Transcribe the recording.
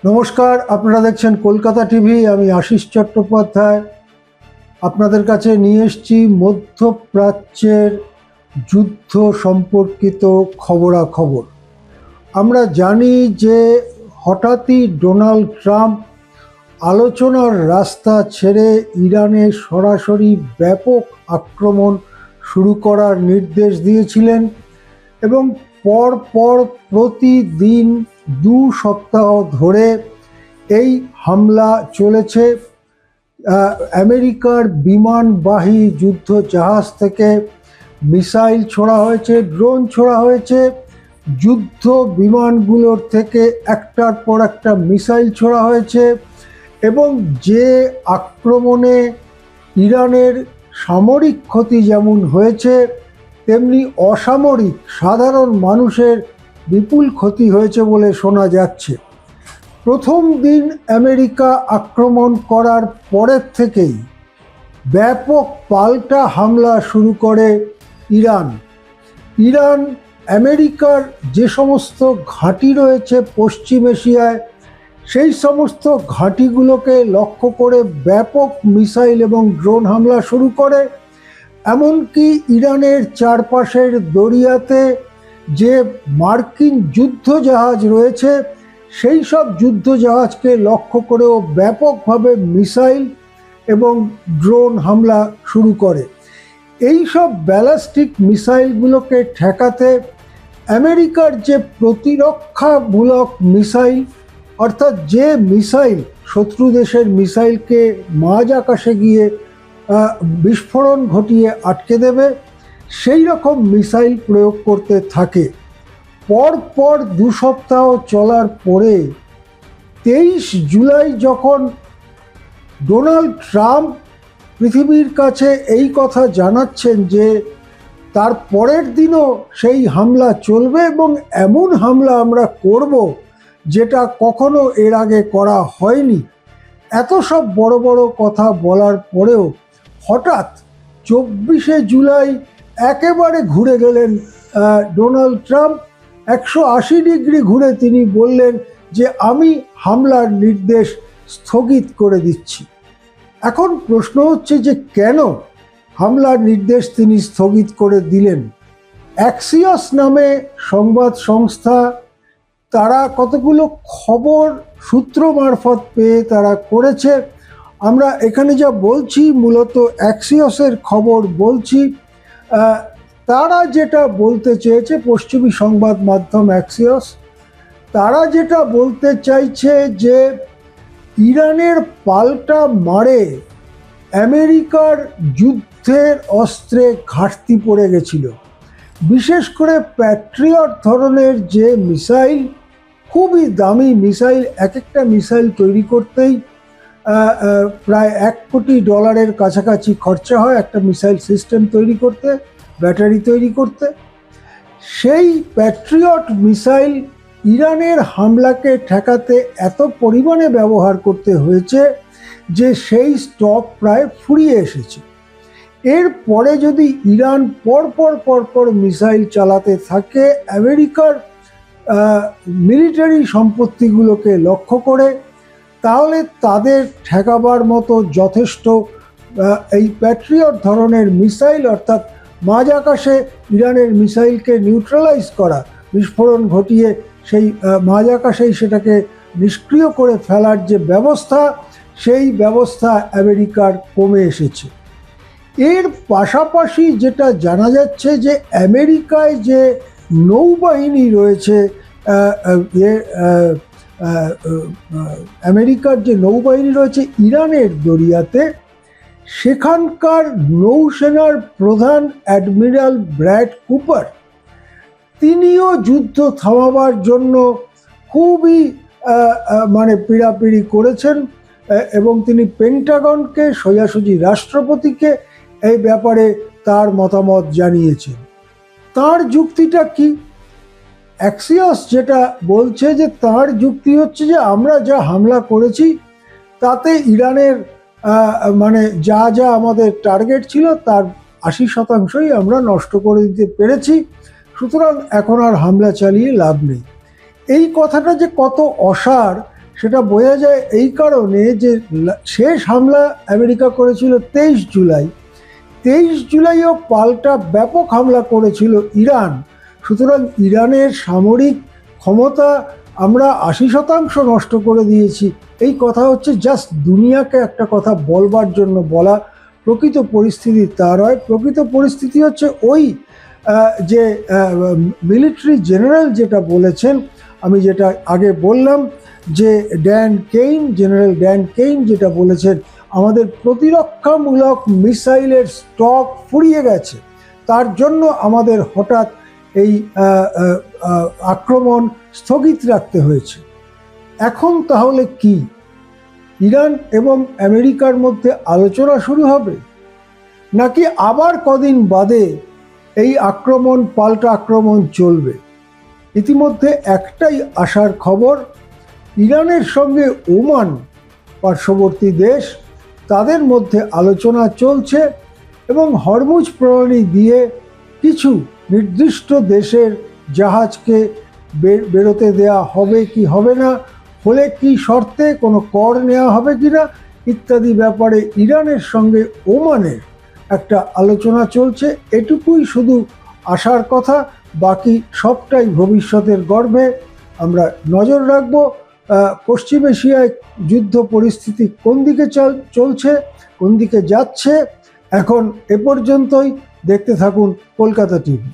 নমস্কার, আপনারা দেখছেন কলকাতা টিভি। আমি আশিস চট্টোপাধ্যায় আপনাদের কাছে নিয়ে এসেছি মধ্যপ্রাচ্যের যুদ্ধ সম্পর্কিত খবরাখবর। আমরা জানি যে হঠাৎই ডোনাল্ড ট্রাম্প আলোচনার রাস্তা ছেড়ে ইরানে সরাসরি ব্যাপক আক্রমণ শুরু করার নির্দেশ দিয়েছিলেন এবং পরপর প্রতিদিন 2 সপ্তাহ ধরে এই হামলা চলেছে। আমেরিকার বিমানবাহী যুদ্ধ জাহাজ থেকে মিসাইল ছোড়া হয়েছে, ড্রোন ছোড়া হয়েছে, যুদ্ধ বিমানগুলোর থেকে একটার পর একটা মিসাইল ছোড়া হয়েছে এবং যে আক্রমণে ইরানের সামরিক ক্ষতি যেমন হয়েছে তেমনি অসামরিক সাধারণ মানুষের বিপুল ক্ষতি হয়েছে বলে শোনা যাচ্ছে। প্রথম দিন আমেরিকা আক্রমণ করার পরের থেকেই ব্যাপক পাল্টা হামলা শুরু করে ইরান আমেরিকার যে সমস্ত ঘাঁটি রয়েছে পশ্চিম এশিয়ায় সেই সমস্ত ঘাঁটিগুলোকে লক্ষ্য করে ব্যাপক মিসাইল এবং ড্রোন হামলা শুরু করে। এমনকি ইরানের চারপাশের দরিয়াতে যে মার্কিন যুদ্ধজাহাজ রয়েছে সেই সব যুদ্ধজাহাজকে লক্ষ্য করেও ব্যাপকভাবে মিসাইল এবং ড্রোন হামলা শুরু করে। এই সব ব্যালিস্টিক মিসাইলগুলোকে ঠেকাতে আমেরিকার যে প্রতিরক্ষামূলক মিসাইল, অর্থাৎ যে মিসাইল শত্রু দেশের মিসাইলকে মাঝ আকাশে গিয়ে বিস্ফোরণ ঘটিয়ে আটকে দেবে, সেই রকম মিসাইল প্রয়োগ করতে থাকে। পরপর 2 সপ্তাহ চলার পরে 23 জুলাই যখন ডোনাল্ড ট্রাম্প পৃথিবীর কাছে এই কথা জানাচ্ছেন যে তার পরের দিনও সেই হামলা চলবে এবং এমন হামলা আমরা করব যেটা কখনো এর আগে করা হয়নি, এত সব বড় বড় কথা বলার পরেও হঠাৎ 24শে জুলাই একেবারে ঘুরে গেলেন ডোনাল্ড ট্রাম্প। 180 ডিগ্রি ঘুরে তিনি বললেন যে আমি হামলার নির্দেশ স্থগিত করে দিচ্ছি। এখন প্রশ্ন হচ্ছে যে কেন হামলার নির্দেশ তিনি স্থগিত করে দিলেন। অ্যাক্সিওস নামে সংবাদ সংস্থা তারা কতগুলো খবর সূত্র মারফত পেয়ে তারা করেছে। আমরা এখানে যা বলছি মূলত অ্যাক্সিওসের খবর বলছি। তারা যেটা বলতে চেয়েছে, পশ্চিমী সংবাদ মাধ্যম অ্যাক্সিওস, তারা যেটা বলতে চাইছে যে ইরানের পাল্টা মারে আমেরিকার যুদ্ধের অস্ত্রে ঘাটতি পড়ে গেছিল। বিশেষ করে প্যাট্রিয়ট ধরনের যে মিসাইল, খুবই দামি মিসাইল, এক একটা মিসাইল তৈরি করতেই প্রায় $1 কোটি কাছাকাছি খরচা হয় একটা মিসাইল সিস্টেম তৈরি করতে, ব্যাটারি তৈরি করতে। সেই প্যাট্রিয়ট মিসাইল ইরানের হামলাকে ঠেকাতে এত পরিমাণে ব্যবহার করতে হয়েছে যে সেই স্টক প্রায় ফুরিয়ে এসেছে। এরপরে যদি ইরান পরপর মিসাইল চালাতে থাকে আমেরিকার মিলিটারি সম্পত্তিগুলোকে লক্ষ্য করে, তাহলে তাদের ঠেকাবার মতো যথেষ্ট এই প্যাট্রিয়ট ধরনের মিসাইল, অর্থাৎ মাঝ আকাশে ইরানের মিসাইলকে নিউট্রালাইজ করা, বিস্ফোরণ ঘটিয়ে সেই মাঝ আকাশেই সেটাকে নিষ্ক্রিয় করে ফেলার যে ব্যবস্থা, সেই ব্যবস্থা আমেরিকার কমে এসেছে। এর পাশাপাশি যেটা জানা যাচ্ছে যে আমেরিকায় যে নৌবাহিনী রয়েছে, আমেরিকার যে নৌবাহিনী রয়েছে ইরানের দরিয়াতে, সেখানকার নৌসেনার প্রধান অ্যাডমিরাল ব্র্যাড কুপার তিনিও যুদ্ধ থামাবার জন্য খুবই পীড়াপিড়ি করেছেন এবং তিনি পেন্টাগনকে, সোজাসুজি রাষ্ট্রপতিকে এই ব্যাপারে তার মতামত জানিয়েছেন। তার যুক্তিটা কি? অ্যাক্সিওস যেটা বলছে যে তার যুক্তি হচ্ছে যে আমরা যা হামলা করেছি তাতে ইরানের যা আমাদের টার্গেট ছিল তার 80%ই আমরা নষ্ট করে দিতে পেরেছি, সুতরাং এখন আর হামলা চালিয়ে লাভ নেই। এই কথাটা যে কত অসার সেটা বোঝা যায় এই কারণে যে শেষ হামলা আমেরিকা করেছিল 23 জুলাই। 23 জুলাইও পাল্টা ব্যাপক হামলা করেছিল ইরান। সুতরাং ইরানের সামরিক ক্ষমতা আমরা 80% নষ্ট করে দিয়েছি, এই কথা হচ্ছে জাস্ট দুনিয়াকে একটা কথা বলবার জন্য বলা। প্রকৃত পরিস্থিতি তা নয়। প্রকৃত পরিস্থিতি হচ্ছে ওই যে মিলিটারি জেনারেল যেটা বলেছেন, আমি যেটা আগে বললাম যে জেনারেল ড্যান কেইন যেটা বলেছেন, আমাদের প্রতিরক্ষামূলক মিসাইলের স্টক ফুরিয়ে গেছে, তার জন্য আমাদের হঠাৎ এই আক্রমণ স্থগিত রাখতে হয়েছে। এখন তাহলে কি ইরান এবং আমেরিকার মধ্যে আলোচনা শুরু হবে, নাকি আবার কদিন বাদে এই আক্রমণ পাল্টা আক্রমণ চলবে? ইতিমধ্যে একটাই আশার খবর, ইরানের সঙ্গে ওমান পার্শ্ববর্তী দেশ, তাদের মধ্যে আলোচনা চলছে এবং হরমুজ প্রণালী দিয়ে কিছু নির্দিষ্ট দেশের জাহাজকে বেরোতে দেয়া হবে কি হবে না, হলে কি শর্তে কোনো কর নেওয়া হবে কিনা ইত্যাদি ব্যাপারে ইরানের সঙ্গে ওমানের একটা আলোচনা চলছে। এটুকুই শুধু আশার কথা, বাকি সবটাই ভবিষ্যতের গর্ভে। আমরা নজর রাখব পশ্চিম এশিয়ায় যুদ্ধ পরিস্থিতি কোন দিকে চলছে, কোন দিকে যাচ্ছে। এখন এ পর্যন্তই। দেখতে থাকুন কলকাতা টিভি।